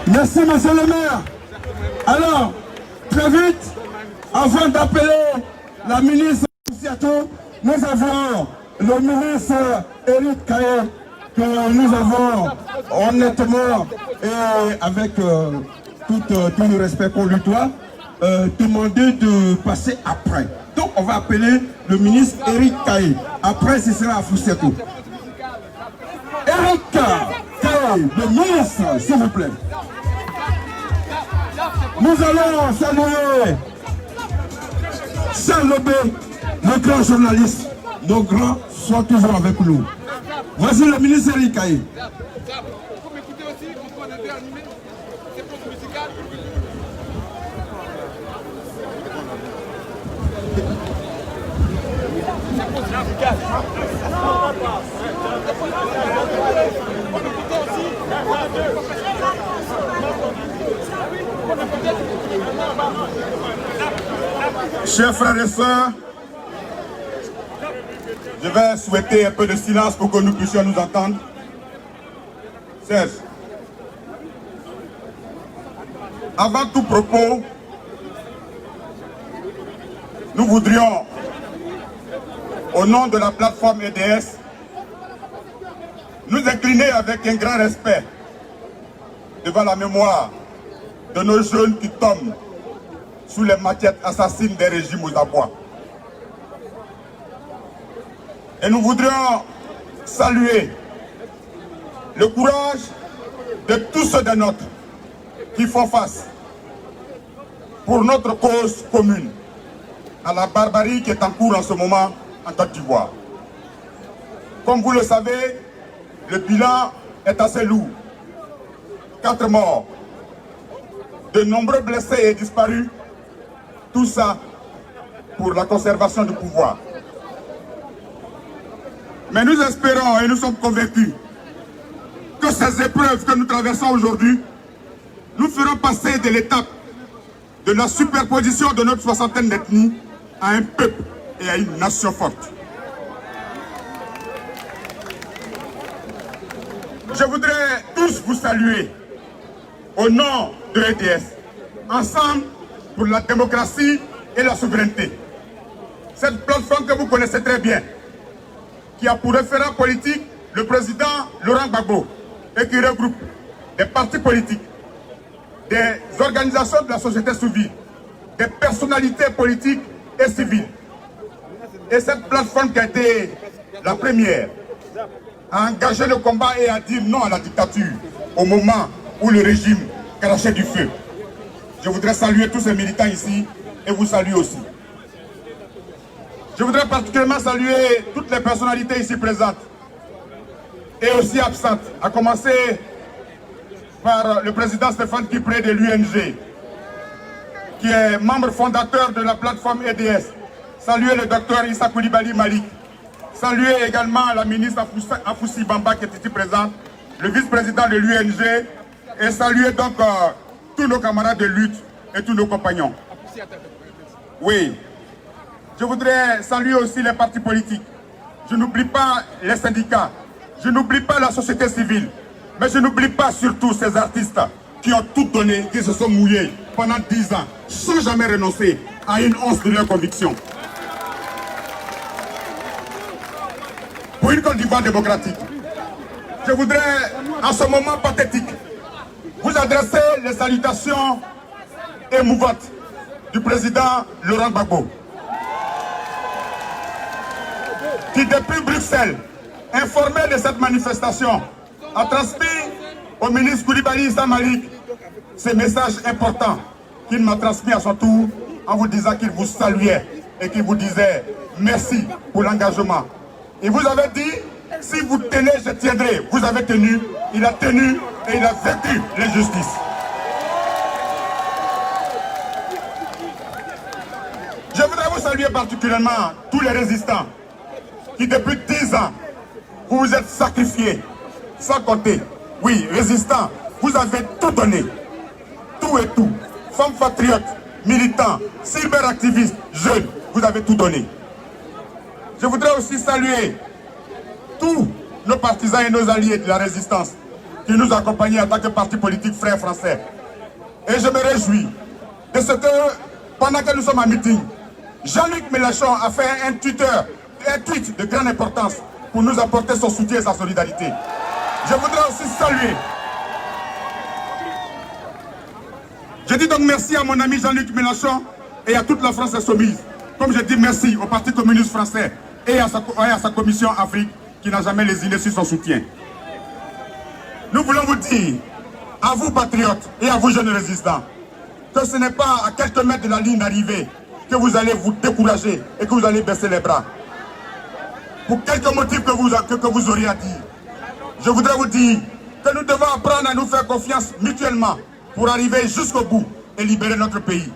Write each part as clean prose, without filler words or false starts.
Merci, monsieur le maire. Alors, très vite, avant d'appeler la ministre Siato, nous avons le ministre Éric Kaye, que nous avons honnêtement et avec tout le respect qu'on lui doit, demandé de passer après. Donc, on va appeler le ministre Éric Kaye. Après, ce sera à Foussiato. Éric Kaye, le ministre, s'il vous plaît. Nous allons saluer Charles Lobé, le grand journaliste. Nos grands sont toujours avec nous. Voici le ministre Éric Kaye. Vous m'écoutez aussi, vous pouvez aider à animer ces pauses musicales. Chers frères et sœurs, je vais souhaiter un peu de silence pour que nous puissions nous entendre. Serge, avant tout propos, nous voudrions, au nom de la plateforme EDS, nous incliner avec un grand respect devant la mémoire de nos jeunes qui tombent sous les machettes assassines des régimes aux abois. Et nous voudrions saluer le courage de tous ceux des nôtres qui font face pour notre cause commune à la barbarie qui est en cours en ce moment en Côte d'Ivoire. Comme vous le savez, le bilan est assez lourd. 4 morts, de nombreux blessés et disparus, tout ça pour la conservation du pouvoir. Mais nous espérons et nous sommes convaincus que ces épreuves que nous traversons aujourd'hui nous feront passer de l'étape de la superposition de notre soixantaine d'ethnies à un peuple et à une nation forte. Je voudrais tous vous saluer au nom de l'EDS, ensemble pour la démocratie et la souveraineté. Cette plateforme que vous connaissez très bien, qui a pour référent politique le président Laurent Gbagbo et qui regroupe des partis politiques, des organisations de la société civile, des personnalités politiques et civiles. Et cette plateforme qui a été la première à engager le combat et à dire non à la dictature au moment où le régime crachait du feu. Je voudrais saluer tous ces militants ici et vous saluer aussi. Je voudrais particulièrement saluer toutes les personnalités ici présentes et aussi absentes, à commencer par le président Stéphane Kipré de l'UNG, qui est membre fondateur de la plateforme EDS. Saluer le docteur Issa Koulibaly Malik. Saluer également la ministre Afoussi Bamba qui est ici présente, le vice-président de l'UNG, et saluer donc tous nos camarades de lutte et tous nos compagnons. Oui, je voudrais saluer aussi les partis politiques. Je n'oublie pas les syndicats, je n'oublie pas la société civile, mais je n'oublie pas surtout ces artistes qui ont tout donné, qui se sont mouillés pendant 10 ans, sans jamais renoncer à une once de leur conviction. Pour une Côte d'Ivoire démocratique, je voudrais, en ce moment pathétique, vous adresser les salutations émouvantes du président Laurent Gbagbo, qui depuis Bruxelles, informé de cette manifestation, a transmis au ministre Koulibaly Issa Malik ces messages importants qu'il m'a transmis à son tour en vous disant qu'il vous saluait et qu'il vous disait merci pour l'engagement. Il vous avait dit, si vous tenez, je tiendrai. Vous avez tenu, il a tenu et il a vaincu l'injustice. Je voudrais vous saluer particulièrement tous les résistants qui depuis 10 ans, vous vous êtes sacrifiés, sans compter. Oui, résistants, vous avez tout donné, tout et tout. Femmes patriotes, militants, cyberactivistes, jeunes, vous avez tout donné. Je voudrais aussi saluer tous nos partisans et nos alliés de la résistance qui nous accompagnent en tant que parti politique frère français. Et je me réjouis de ce que, pendant que nous sommes en meeting, Jean-Luc Mélenchon a fait un tweet de grande importance pour nous apporter son soutien et sa solidarité. Je voudrais aussi saluer. Je dis donc merci à mon ami Jean-Luc Mélenchon et à toute la France insoumise. Comme je dis merci au Parti communiste français et à sa commission Afrique qui n'a jamais lésiné sur son soutien. Nous voulons vous dire, à vous patriotes et à vous jeunes résistants, que ce n'est pas à quelques mètres de la ligne d'arrivée que vous allez vous décourager et que vous allez baisser les bras. Pour quelques motifs que vous auriez à dire, je voudrais vous dire que nous devons apprendre à nous faire confiance mutuellement pour arriver jusqu'au bout et libérer notre pays.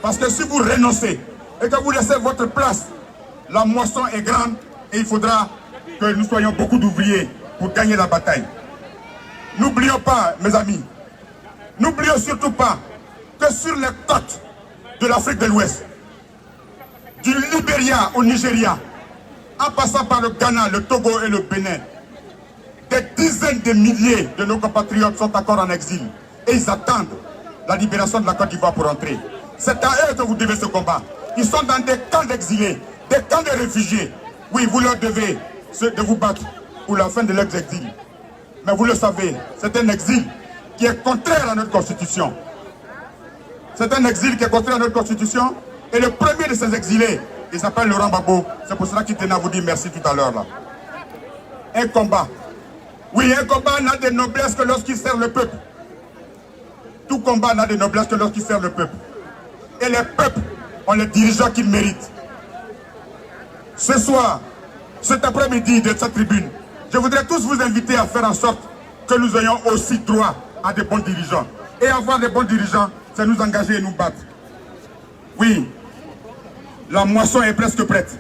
Parce que si vous renoncez et que vous laissez votre place, la moisson est grande et il faudra que nous soyons beaucoup d'ouvriers pour gagner la bataille. N'oublions pas, mes amis, n'oublions surtout pas que sur les côtes de l'Afrique de l'Ouest, du Libéria au Nigeria, en passant par le Ghana, le Togo et le Bénin, des dizaines de milliers de nos compatriotes sont encore en exil et ils attendent la libération de la Côte d'Ivoire pour entrer. C'est à eux que vous devez ce combat. Ils sont dans des camps d'exilés, des camps de réfugiés. Oui, vous leur devez de vous battre pour la fin de leur exil. Mais vous le savez, c'est un exil qui est contraire à notre constitution. C'est un exil qui est contraire à notre constitution. Et le premier de ces exilés, il s'appelle Laurent Gbagbo. C'est pour cela qu'il tenait à vous dire merci tout à l'heure là. Un combat. Oui, un combat n'a de noblesse que lorsqu'il sert le peuple. Tout combat n'a de noblesse que lorsqu'il sert le peuple. Et les peuples ont les dirigeants qu'ils méritent. Ce soir, cet après-midi de cette tribune, je voudrais tous vous inviter à faire en sorte que nous ayons aussi droit à des bons dirigeants. Et avoir des bons dirigeants, c'est nous engager et nous battre. Oui, la moisson est presque prête.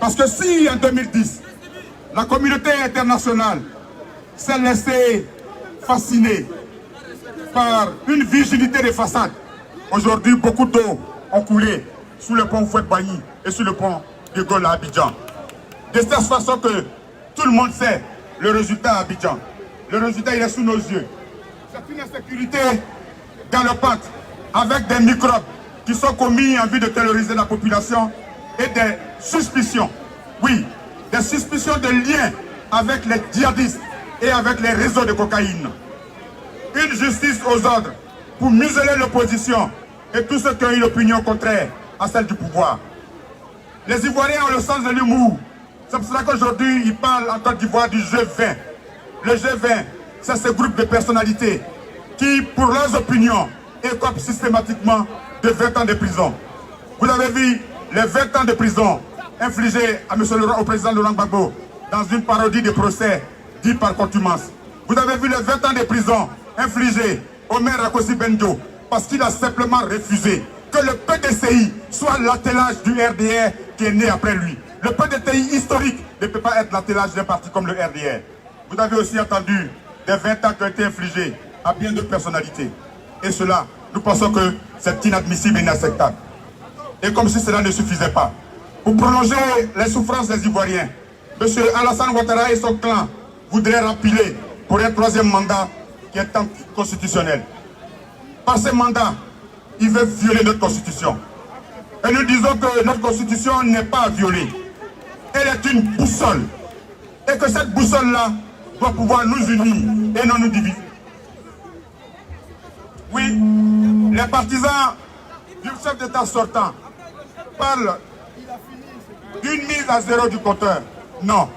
Parce que si en 2010, la communauté internationale s'est laissée fasciner par une virginité de façade, aujourd'hui beaucoup d'eau ont coulé sous le pont Fouet-Bagny et sur le pont de Gaulle à Abidjan. De cette façon que tout le monde sait le résultat à Abidjan. Le résultat, il est sous nos yeux. C'est une insécurité galopante avec des microbes qui sont commis en vue de terroriser la population et des suspicions. Oui, des suspicions de liens avec les djihadistes et avec les réseaux de cocaïne. Une justice aux ordres pour museler l'opposition et tous ceux qui ont eu l'opinion contraire à celle du pouvoir. Les Ivoiriens ont le sens de l'humour. C'est pour cela qu'aujourd'hui, ils parlent en Côte d'Ivoire du G20. Le G20, c'est ce groupe de personnalités qui, pour leurs opinions, écopent systématiquement de 20 ans de prison. Vous avez vu les 20 ans de prison infligés au président Laurent Gbagbo dans une parodie de procès dit par contumace. Vous avez vu les 20 ans de prison infligés au maire Rakosi Benjo parce qu'il a simplement refusé que le PDCI soit l'attelage du RDR qui est né après lui. Le PDCI historique ne peut pas être l'attelage d'un parti comme le RDR. Vous avez aussi entendu des 20 ans qui ont été infligés à bien d'autres personnalités. Et cela, nous pensons que c'est inadmissible et inacceptable. Et comme si cela ne suffisait pas, pour prolonger les souffrances des Ivoiriens, M. Alassane Ouattara et son clan voudraient rempiler pour un troisième mandat qui est anticonstitutionnel. Par ce mandat, il veut violer notre constitution. Et nous disons que notre constitution n'est pas violée. Elle est une boussole. Et que cette boussole-là doit pouvoir nous unir et non nous diviser. Oui, les partisans du chef d'État sortant parlent d'une mise à zéro du compteur. Non,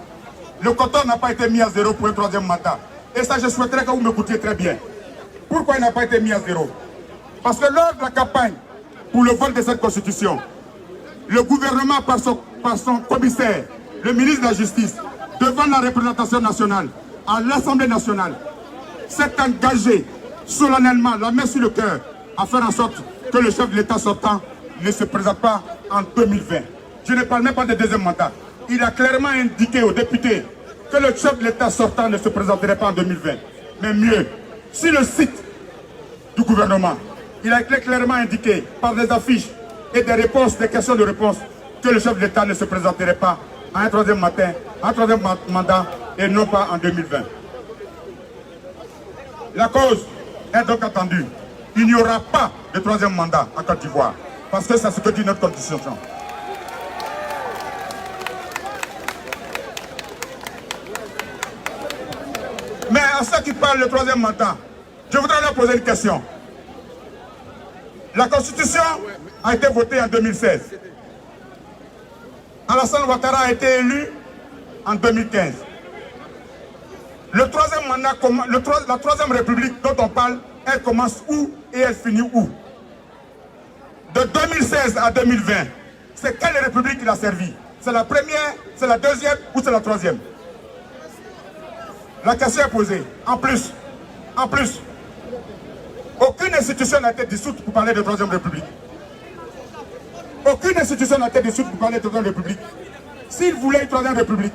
le compteur n'a pas été mis à zéro pour un troisième mandat. Et ça, je souhaiterais que vous m'écoutiez très bien. Pourquoi il n'a pas été mis à zéro? Parce que lors de la campagne pour le vote de cette constitution, le gouvernement, par son commissaire, le ministre de la Justice, devant la représentation nationale, à l'Assemblée nationale, s'est engagé solennellement, la main sur le cœur, à faire en sorte que le chef de l'État sortant ne se présente pas en 2020. Je ne parle même pas de deuxième mandat. Il a clairement indiqué aux députés que le chef de l'État sortant ne se présenterait pas en 2020. Mais mieux, sur le site du gouvernement, il a clairement indiqué par des affiches et des réponses, des questions de réponse, que le chef de l'État ne se présenterait pas à un troisième mandat et non pas en 2020. La cause est donc attendue. Il n'y aura pas de troisième mandat en Côte d'Ivoire, parce que c'est ce que dit notre constitution. Mais à ceux qui parlent du troisième mandat, je voudrais leur poser une question. La Constitution a été votée en 2016. Alassane Ouattara a été élu en 2015. Le troisième mandat, la troisième république dont on parle, elle commence où et elle finit où? De 2016 à 2020, c'est quelle république il a servi? C'est la première, c'est la deuxième ou c'est la troisième? La question est posée. En plus, aucune institution n'a été dissoute pour parler de troisième république. Aucune institution n'a été dissoute pour parler de troisième république. S'il voulait une troisième république,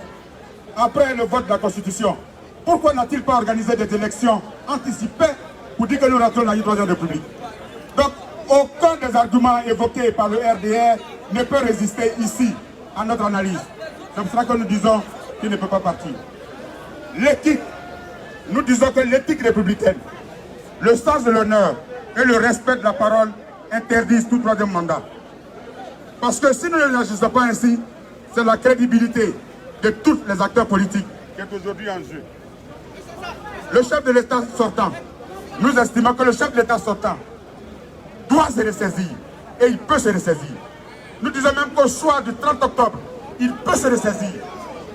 après le vote de la Constitution, pourquoi n'a-t-il pas organisé des élections anticipées pour dire que nous rentrons dans une troisième république? Donc, aucun des arguments évoqués par le RDR ne peut résister ici à notre analyse. C'est pour cela que nous disons qu'il ne peut pas partir. L'éthique, nous disons que l'éthique républicaine, le sens de l'honneur et le respect de la parole interdisent tout troisième mandat. Parce que si nous ne réagissons pas ainsi, c'est la crédibilité de tous les acteurs politiques qui est aujourd'hui en jeu. Le chef de l'État sortant, nous estimons que le chef de l'État sortant doit se ressaisir et il peut se ressaisir. Nous disons même qu'au soir du 30 octobre, il peut se ressaisir,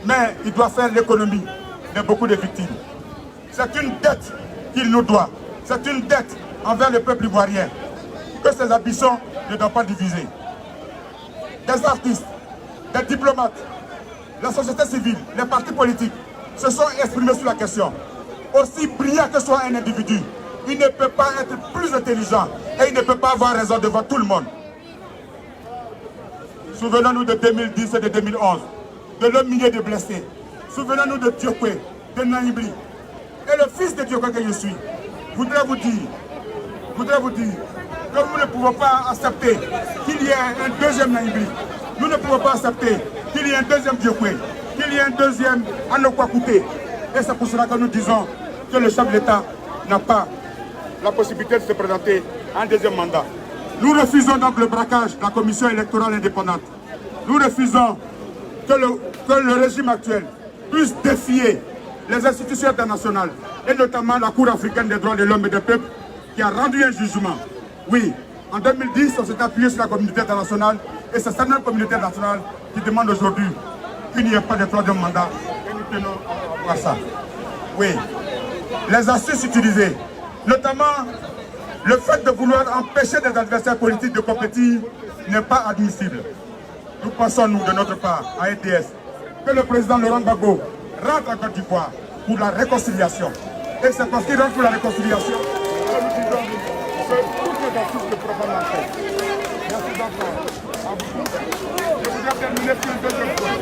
mais il doit faire l'économie de beaucoup de victimes. C'est une dette qu'il nous doit. C'est une dette envers le peuple ivoirien que ses ambitions ne doivent pas diviser. Des artistes, des diplomates, la société civile, les partis politiques se sont exprimés sur la question. Aussi brillant que soit un individu, il ne peut pas être plus intelligent et il ne peut pas avoir raison devant tout le monde. Souvenons-nous de 2010 et de 2011, de l'homme millier de blessés. Souvenons-nous de Diokwe, de Naïbri. Et le fils de Diokwe que je suis, voudrais vous dire que nous ne pouvons pas accepter qu'il y ait un deuxième Naïbri. Nous ne pouvons pas accepter qu'il y ait un deuxième Diokwe, qu'il y ait un deuxième Anokwakouté. Et c'est pour cela que nous disons que le chef de l'État n'a pas la possibilité de se présenter en deuxième mandat. Nous refusons donc le braquage de la commission électorale indépendante. Nous refusons que le régime actuel puisse défier les institutions internationales, et notamment la Cour africaine des droits de l'homme et des peuples, qui a rendu un jugement. Oui, en 2010, on s'est appuyé sur la communauté internationale, et c'est cette même communauté internationale qui demande aujourd'hui qu'il n'y ait pas de troisième mandat, et nous tenons à voir ça. Oui, les astuces utilisées, notamment le fait de vouloir empêcher des adversaires politiques de compétir, n'est pas admissible. Nous pensons, nous, de notre part, à ETS, que le président Laurent Gbagbo rentre en Côte d'Ivoire pour la réconciliation. Et c'est parce qu'il rentre pour la réconciliation que nous disons que toutes les astuces ne pourront pas marcher. Merci d'entendre. Je voudrais terminer sur une deuxième fois.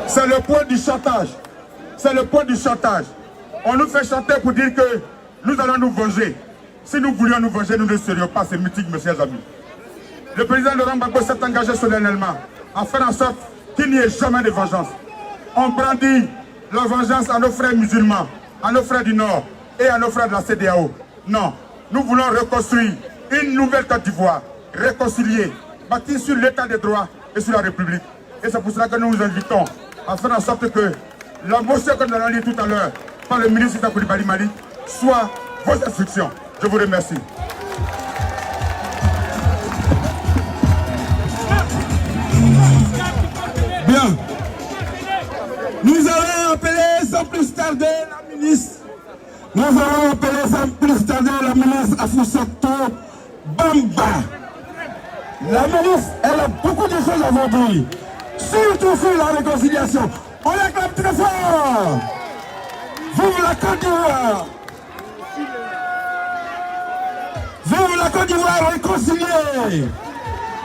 C'est le point du chantage. C'est le point du chantage. On nous fait chanter pour dire que nous allons nous venger. Si nous voulions nous venger, nous ne serions pas ces mythiques, mes chers amis. Le président Laurent Gbagbo s'est engagé solennellement à faire en sorte qu'il n'y ait jamais de vengeance. On brandit la vengeance à nos frères musulmans, à nos frères du Nord et à nos frères de la CEDEAO. Non, nous voulons reconstruire une nouvelle Côte d'Ivoire, réconciliée, bâtie sur l'état de droit et sur la République. Et c'est pour cela que nous vous invitons à faire en sorte que la motion que nous allons lire tout à l'heure par le ministre Issa Coulibaly Malick soit vos instructions. Je vous remercie. Bien. Nous allons appeler sans plus tarder la ministre. Nous allons appeler sans plus tarder la ministre Afousato Bamba. La ministre, elle a beaucoup de choses à vous dire. Surtout sur la réconciliation. On l'acclame très fort. Vive la Côte d'Ivoire. Vive la Côte d'Ivoire réconciliée.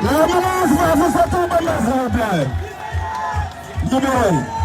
La ministre Afousato Bamba, s'il vous plaît. Libérez.